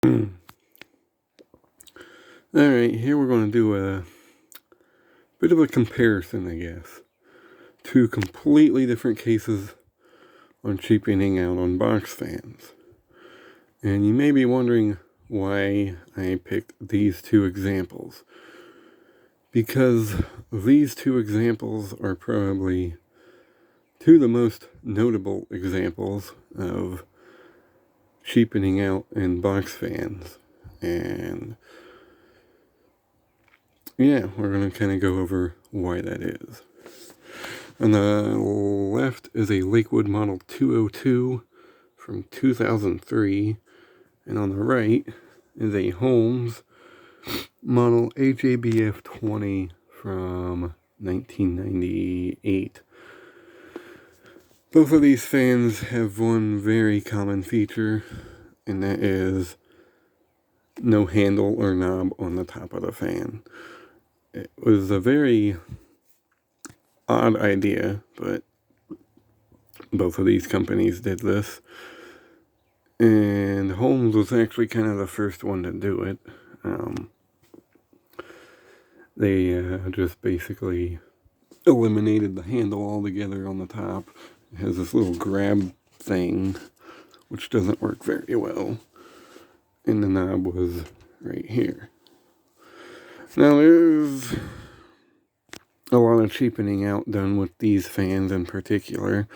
Alright, here we're going to do a bit of a comparison, I guess. Two completely different cases on cheapening out on box fans. And you may be wondering why I picked these two examples. Because these two examples are probably two of the most notable examples of cheapening out in box fans. And yeah, we're going to kind of go over why that is. On the left is a Lakewood Model 202 from 2003. And on the right is a Holmes Model HABF 20 from 1998. Both of these fans have one very common feature, and that is no handle or knob on the top of the fan. It was a very odd idea, but both of these companies did this. And Holmes was actually kind of the first one to do it. They just basically eliminated the handle altogether on the top. It has this little grab thing, which doesn't work very well. And the knob was right here. Now there's a lot of cheapening out done with these fans in particular.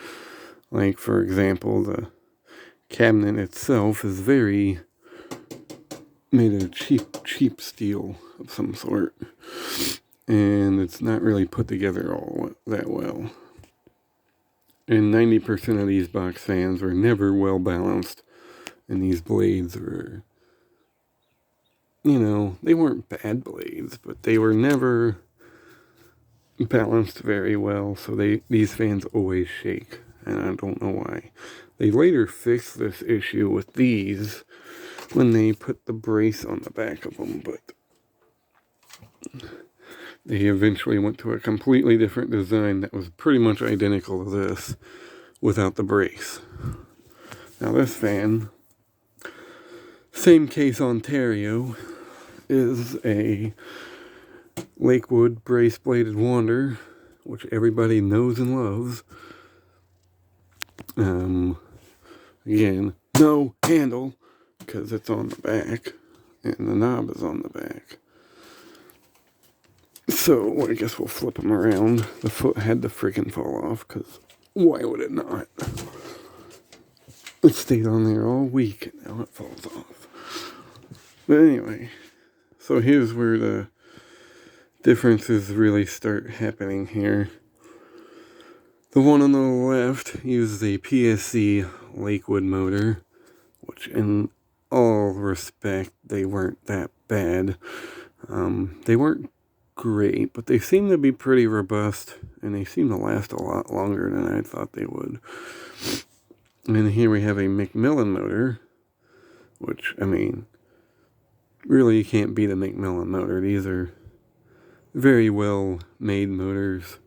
Like, for example, the cabinet itself is very made of cheap steel of some sort. And it's not really put together all that well. And 90% of these box fans were never well balanced. And these blades were, they weren't bad blades, but they were never balanced very well. So these fans always shake. And I don't know why. They later fixed this issue with these when they put the brace on the back of them, but they eventually went to a completely different design that was pretty much identical to this without the brace. Now this fan, same case Ontario, is a Lakewood brace-bladed Wander, which everybody knows and loves. Again, no handle, because it's on the back, and the knob is on the back. So, I guess we'll flip them around. The foot had to freaking fall off, because why would it not? It stayed on there all week, and now it falls off. But anyway, so here's where the differences really start happening here. The one on the left uses a PSC Lakewood motor, which in all respect, they weren't that bad. They weren't great, but they seem to be pretty robust, and they seem to last a lot longer than I thought they would. And here we have a Macmillan motor, which, really you can't beat a Macmillan motor. These are very well made motors,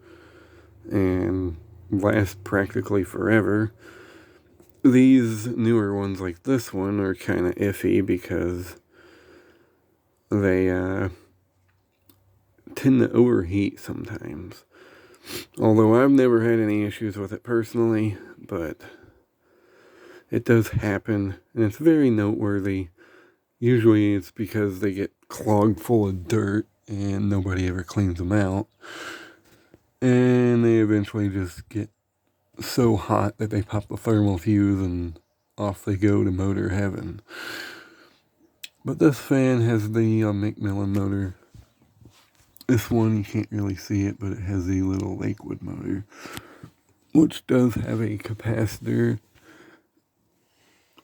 and last practically forever. These newer ones like this one are kind of iffy because they tend to overheat sometimes. Although I've never had any issues with it personally, but it does happen, and it's very noteworthy. Usually it's because they get clogged full of dirt and nobody ever cleans them out. And they eventually just get so hot that they pop the thermal fuse and off they go to motor heaven. But this fan has the Macmillan motor. This one, you can't really see it, but it has the little Lakewood motor, which does have a capacitor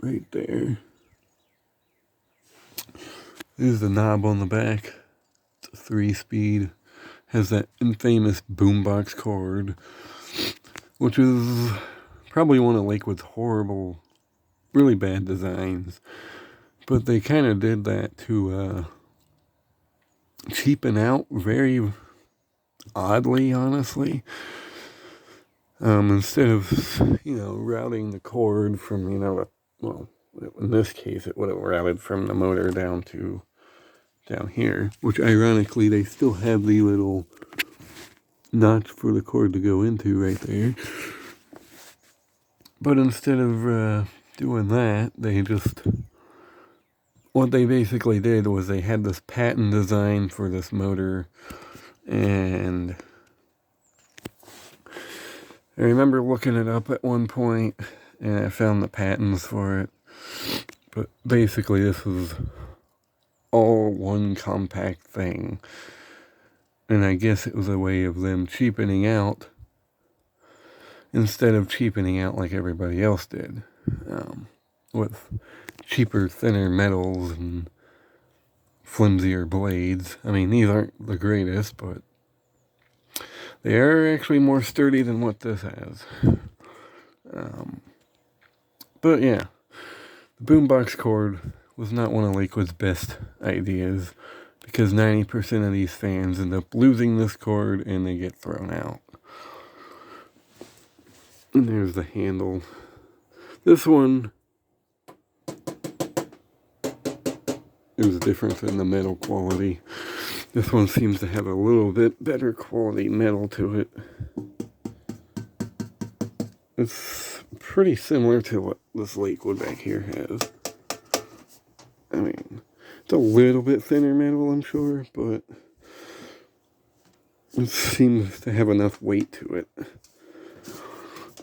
right there. There's the knob on the back. It's a 3-speed. Has that infamous boombox cord, which is probably one of Lakewood's horrible, really bad designs. But they kind of did that to cheapen out very oddly, honestly. Instead of, routing the cord from, In this case, it would have routed from the motor down here, which ironically they still have the little notch for the cord to go into right there. But instead of doing that, what they basically did was they had this patent design for this motor, and I remember looking it up at one point, and I found the patents for it. But basically this was all one compact thing. And I guess it was a way of them cheapening out, instead of cheapening out like everybody else did, with cheaper, thinner metals and flimsier blades. I mean, these aren't the greatest, but they are actually more sturdy than what this has. But yeah, the boombox cord was not one of Lakewood's best ideas, because 90% of these fans end up losing this cord and they get thrown out. And there's the handle. This one, there's a difference in the metal quality. This one seems to have a little bit better quality metal to it. It's pretty similar to what this Lakewood back here has. I mean, it's a little bit thinner metal, I'm sure, but it seems to have enough weight to it,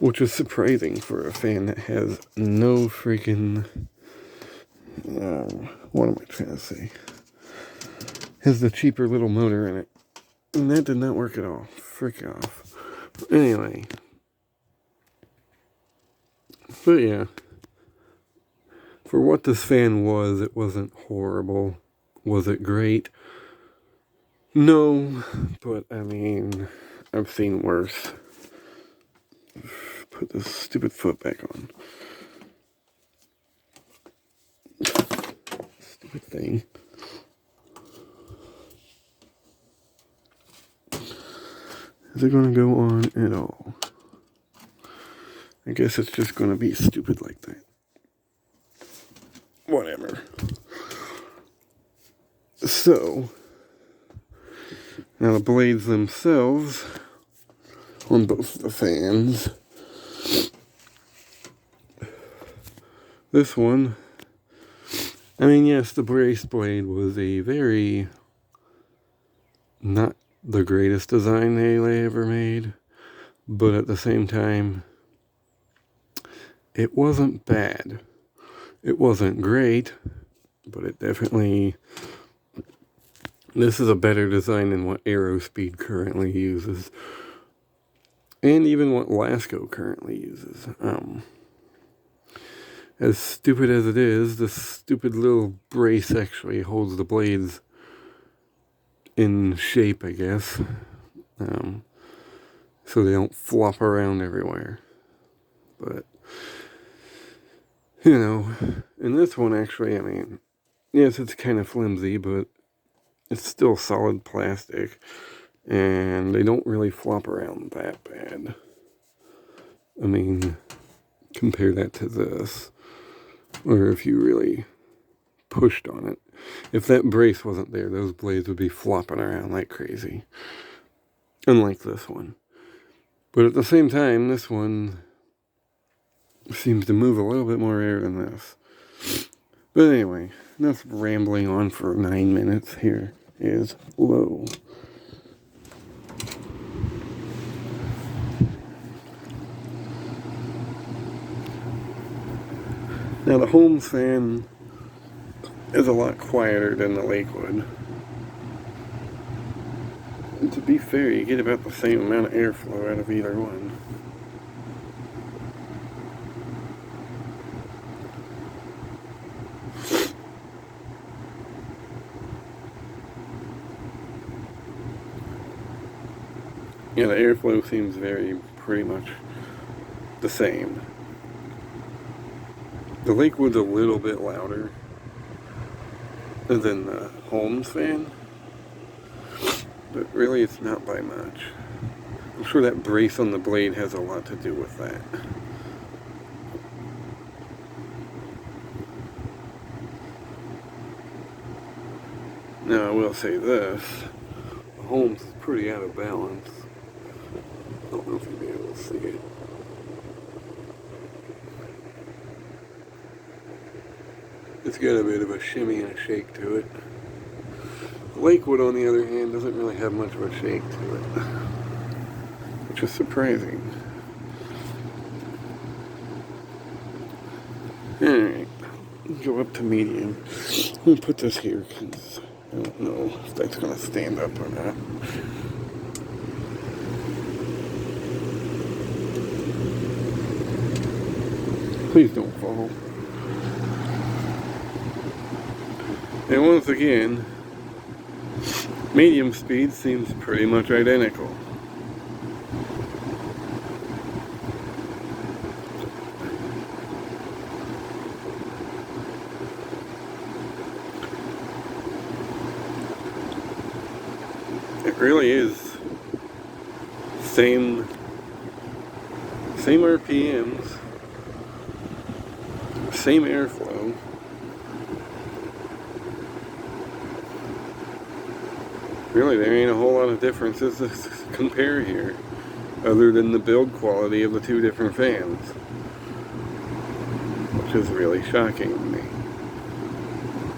which is surprising for a fan that has no freaking, what am I trying to say? Has the cheaper little motor in it. And that did not work at all. Frick off. Anyway. But yeah. For what this fan was, it wasn't horrible. Was it great? No. But, I mean, I've seen worse. Put this stupid foot back on. Stupid thing. Is it going to go on at all? I guess it's just going to be stupid like that. Whatever. So, now the blades themselves on both the fans. This one, I mean, yes, the brace blade was a very not the greatest design they ever made, but at the same time, it wasn't bad. It wasn't great, but it definitely, this is a better design than what Aerospeed currently uses, and even what Lasco currently uses. As stupid as it is, this stupid little brace actually holds the blades in shape, I guess, so they don't flop around everywhere. But, you know, in this one actually, I mean, yes, it's kind of flimsy, but it's still solid plastic, and they don't really flop around that bad. I mean, compare that to this, or if you really pushed on it. If that brace wasn't there, those blades would be flopping around like crazy. Unlike this one. But at the same time, this one seems to move a little bit more air than this. But anyway, enough rambling on for 9 minutes. Here is low. Now the Holmes fan is a lot quieter than the Lakewood. And to be fair, you get about the same amount of airflow out of either one. Yeah, the airflow seems pretty much the same. The Lakewood's a little bit louder than the Holmes fan, but really it's not by much. I'm sure that brace on the blade has a lot to do with that. Now I will say this, the Holmes is pretty out of balance. I don't know if you'll be able to see it. It's got a bit of a shimmy and a shake to it. Lakewood, on the other hand, doesn't really have much of a shake to it, which is surprising. Alright, go up to medium. I'm going to put this here because I don't know if that's going to stand up or not. Please don't fall. And once again, medium speed seems pretty much identical. It really is same RPMs, same airflow. Really, there ain't a whole lot of differences to compare here, other than the build quality of the two different fans, which is really shocking to me.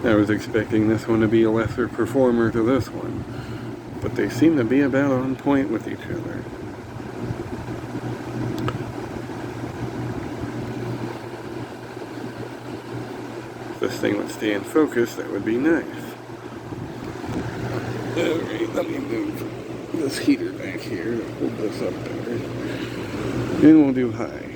I was expecting this one to be a lesser performer to this one, but they seem to be about on point with each other. If this thing would stay in focus, that would be nice. Alright, let me move this heater back here to hold this up better. And we'll do high.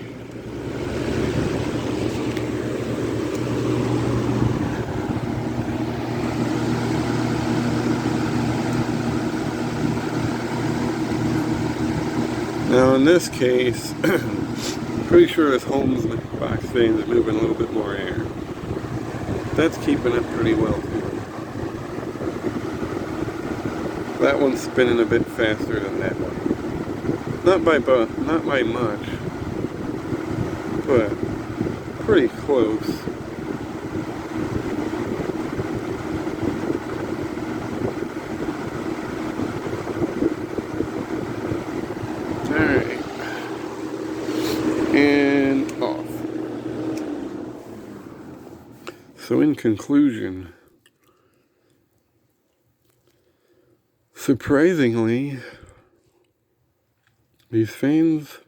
Now in this case, I'm pretty sure this Holmes box fan is moving a little bit more air. That's keeping it pretty well too. That one's spinning a bit faster than that one. Not by much, but pretty close. Alright. And off. So in conclusion, surprisingly, these fans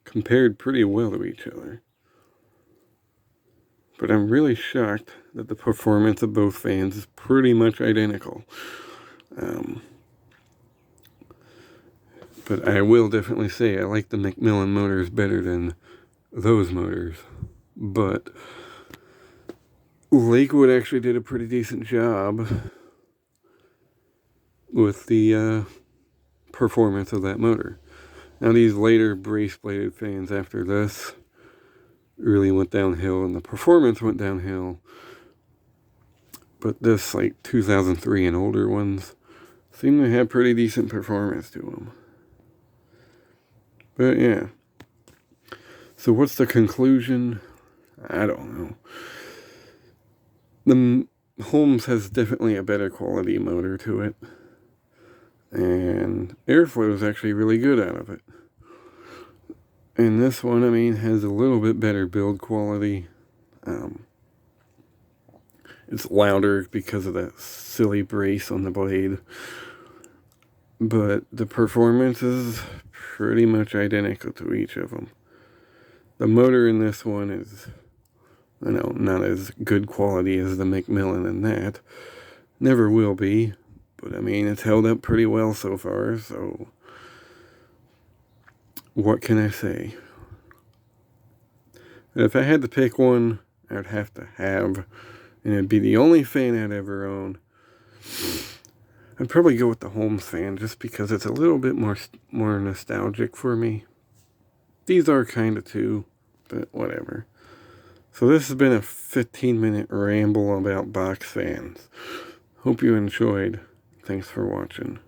compared pretty well to each other. But I'm really shocked that the performance of both fans is pretty much identical. But I will definitely say I like the Macmillan motors better than those motors. But Lakewood actually did a pretty decent job with the performance of that motor. Now these later brace-bladed fans after this really went downhill and the performance went downhill. But this, like 2003 and older ones, seem to have pretty decent performance to them. But yeah. So what's the conclusion? I don't know. The Holmes has definitely a better quality motor to it. And airflow is actually really good out of it. And this one, I mean, has a little bit better build quality. It's louder because of that silly brace on the blade. But the performance is pretty much identical to each of them. The motor in this one is, you know, not as good quality as the Macmillan in that. Never will be. But I mean, it's held up pretty well so far, so what can I say? If I had to pick one, I'd have to have, and it'd be the only fan I'd ever own, I'd probably go with the Holmes fan, just because it's a little bit more nostalgic for me. These are kind of too, but whatever. So this has been a 15-minute ramble about box fans. Hope you enjoyed. Thanks for watching.